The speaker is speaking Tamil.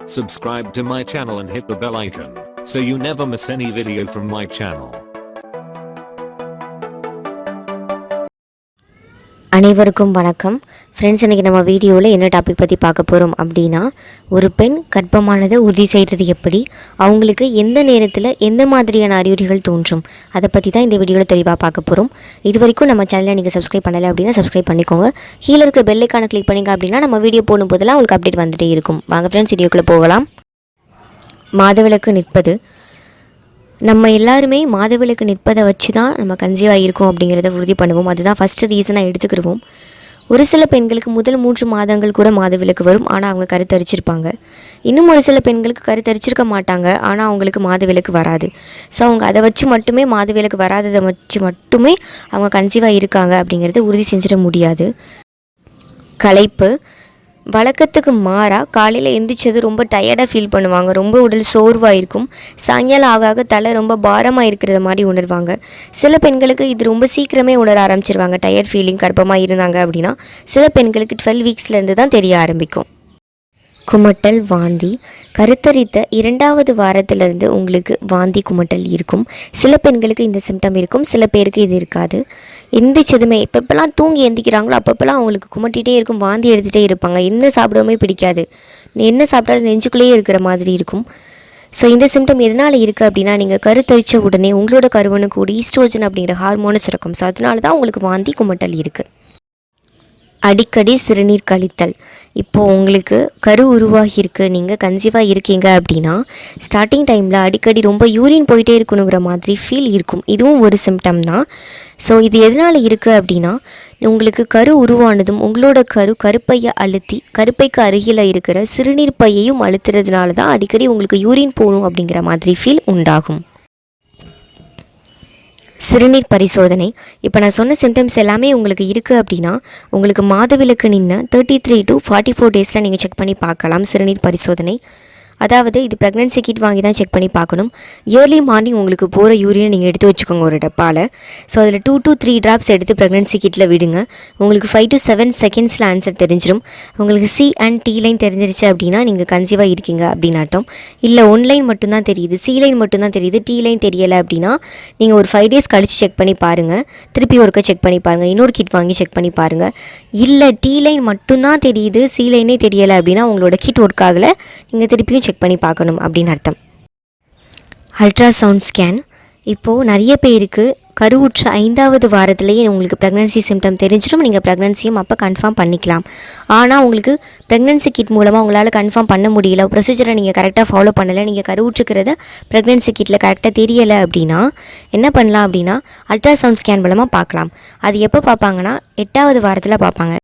Subscribe to my channel and hit the bell icon so you never miss any video from my channel. அனைவருக்கும் வணக்கம் ஃப்ரெண்ட்ஸ். இன்றைக்கி நம்ம வீடியோவில் என்ன டாபிக் பற்றி பார்க்க போகிறோம் அப்படின்னா, ஒரு பெண் கர்ப்பமானதை உறுதி செய்கிறது எப்படி, அவங்களுக்கு எந்த நேரத்தில் எந்த மாதிரியான அறிகுறிகள் தோன்றும், அதை பற்றி தான் இந்த வீடியோவில் தெளிவாக பார்க்க போகிறோம். இது வரைக்கும் நம்ம சேனலை நீங்கள் சப்ஸ்கிரைப் பண்ணலை அப்படின்னா சப்ஸ்கிரைப் பண்ணிக்கோங்க. கீழே இருக்கிற பெல் ஐக்கானை கிளிக் பண்ணிங்க அப்படின்னா நம்ம வீடியோ போடும் போதெல்லாம் உங்களுக்கு அப்டேட் வந்துகிட்டே இருக்கும். வாங்க ஃப்ரெண்ட்ஸ், வீடியோக்குள்ளே போகலாம். மாதவிலக்கு நிற்பது. நம்ம எல்லாருமே மாதவிலக்கு நிற்பதை வச்சு தான் நம்ம கன்சீவாக இருக்கோம் அப்படிங்கிறத உறுதி பண்ணுவோம். அதுதான் ஃபஸ்ட்டு ரீசனாக எடுத்துக்கிடுவோம். ஒரு சில பெண்களுக்கு முதல் 3 மாதங்கள் கூட மாதவிலக்கு வரும், ஆனால் அவங்க கருத்தரிச்சிருப்பாங்க. இன்னும் ஒரு சில பெண்களுக்கு கருத்தரிச்சிருக்க மாட்டாங்க, ஆனால் அவங்களுக்கு மாதவிலக்கு வராது. ஸோ அவங்க அதை வச்சு மட்டுமே, மாதவிலக்கு வராததை வச்சு மட்டுமே அவங்க கன்சீவாக இருக்காங்க அப்படிங்கிறத உறுதி செஞ்சிட முடியாது. களைப்பு. வழக்கத்துக்கு மாறாக காலையில் எந்திரிச்சது ரொம்ப டயர்டாக ஃபீல் பண்ணுவாங்க, ரொம்ப உடல் சோர்வாக இருக்கும். சாயங்காலம் ஆக தலை ரொம்ப பாரமாக இருக்கிறத மாதிரி உணர்வாங்க. சில பெண்களுக்கு இது ரொம்ப சீக்கிரமே உணர ஆரம்பிச்சிருவாங்க. டயர்ட் ஃபீலிங் கர்ப்பமாக இருந்தாங்க அப்படின்னா சில பெண்களுக்கு 12 வீக்ஸ்லேருந்து தான் தெரிய ஆரம்பிக்கும். குமட்டல், வாந்தி. கருத்தரித்த 2வது வாரத்திலிருந்து உங்களுக்கு வாந்தி, குமட்டல் இருக்கும். சில பெண்களுக்கு இந்த சிம்டம் இருக்கும், சில பேருக்கு இது இருக்காது. எந்திரிச்சதுமே எப்பப்பெல்லாம் தூங்கி எந்திக்கிறாங்களோ அப்பப்பெல்லாம் அவங்களுக்கு குமட்டிகிட்டே இருக்கும், வாந்தி எடுத்துகிட்டே இருப்பாங்க. என்ன சாப்பிடவே பிடிக்காது, என்ன சாப்பிட்டாலும் நெஞ்சுக்குள்ளேயே இருக்கிற மாதிரி இருக்கும். ஸோ இந்த சிம்டம் எதனால் இருக்குது அப்படின்னா, நீங்கள் கருத்தரித்த உடனே உங்களோட கருவனுக்கு கூட ஈஸ்ட்ரோஜன் அப்படிங்கிற ஹார்மோனை சுரக்கும். ஸோ அதனால தான் உங்களுக்கு வாந்தி, குமட்டல் இருக்குது. அடிக்கடி சிறுநீர் கழித்தல். இப்போது உங்களுக்கு கரு உருவாகியிருக்கு, நீங்கள் கன்சீவாக இருக்கீங்க அப்படின்னா ஸ்டார்டிங் டைமில் அடிக்கடி ரொம்ப யூரின் போயிட்டே இருக்கணுங்கிற மாதிரி ஃபீல் இருக்கும். இதுவும் ஒரு சிம்டம் தான். ஸோ இது எதனால் இருக்குது அப்படின்னா, உங்களுக்கு கரு உருவானதும் உங்களோட கருப்பையை அழுத்தி கருப்பைக்கு அருகில் இருக்கிற சிறுநீர் பையையும் அழுத்துறதுனால தான் அடிக்கடி உங்களுக்கு யூரின் போகணும் அப்படிங்கிற மாதிரி ஃபீல் உண்டாகும். சிறுநீர் பரிசோதனை. இப்போ நான் சொன்ன சிம்டம்ஸ் எல்லாமே உங்களுக்கு இருக்குது அப்படின்னா உங்களுக்கு மாதவிலக்கு நின்று 33 to 44 டேஸில் நீங்கள் செக் பண்ணி பார்க்கலாம். சிறுநீர் பரிசோதனை அதாவது இது ப்ரெக்னன்சி கிட் வாங்கி தான் செக் பண்ணி பார்க்கணும். இயர்லி மார்னிங் உங்களுக்கு போகிற யூரினை நீங்கள் எடுத்து வச்சுக்கோங்க ஒரு டப்பாவில். ஸோ அதில் 2 to 3 ட்ராப்ஸ் எடுத்து ப்ரெக்னன்சி கிட்டில் விடுங்க. உங்களுக்கு 5 to 7 செகண்ட்ஸில் ஆன்சர் தெரிஞ்சிடும். உங்களுக்கு C and T லைன் தெரிஞ்சிருச்சு அப்படின்னா நீங்கள் கன்சீவாக இருக்கீங்க அப்படின்னு அர்த்தம். இல்லை 1 லைன் மட்டும்தான் தெரியுது, C லைன் மட்டும்தான் தெரியுது, T லைன் தெரியலை அப்படின்னா நீங்கள் ஒரு 5 டேஸ் கழித்து செக் பண்ணி பாருங்கள். திருப்பி ஒருக்க செக் பண்ணி பாருங்கள், இன்னொரு கிட் வாங்கி செக் பண்ணி பாருங்கள். இல்லை T லைன் மட்டும்தான் தெரியுது, C லைனே தெரியலை அப்படின்னா உங்களோட கிட் ஒர்க் ஆகலை, நீங்கள் திருப்பியும் செக் பண்ணி பார்க்கணும் அப்படின்னு அர்த்தம். Ultrasound scan. இப்போது நிறைய பேருக்கு கருவுற்ற 5வது வாரத்திலேயே உங்களுக்கு ப்ரெக்னன்சி சிம்டம் தெரிஞ்சிடும். நீங்கள் ப்ரெக்னன்சியும் அப்போ கன்ஃபார்ம் பண்ணிக்கலாம். ஆனால் உங்களுக்கு ப்ரெக்னன்சி கிட் மூலமாக உங்களால் கன்ஃபார்ம் பண்ண முடியல, ப்ரொசீஜரை நீங்கள் கரெக்டாக ஃபாலோ பண்ணலை, நீங்கள் கருவுற்றுக்கிறத ப்ரெக்னன்சி கிட்டில் கரெக்டாக தெரியலை அப்படின்னா என்ன பண்ணலாம் அப்படின்னா அல்ட்ராசவுண்ட் ஸ்கேன் மூலமாக பார்க்கலாம். அது எப்போ பார்ப்பாங்கன்னா 8வது வாரத்தில் பார்ப்பாங்க.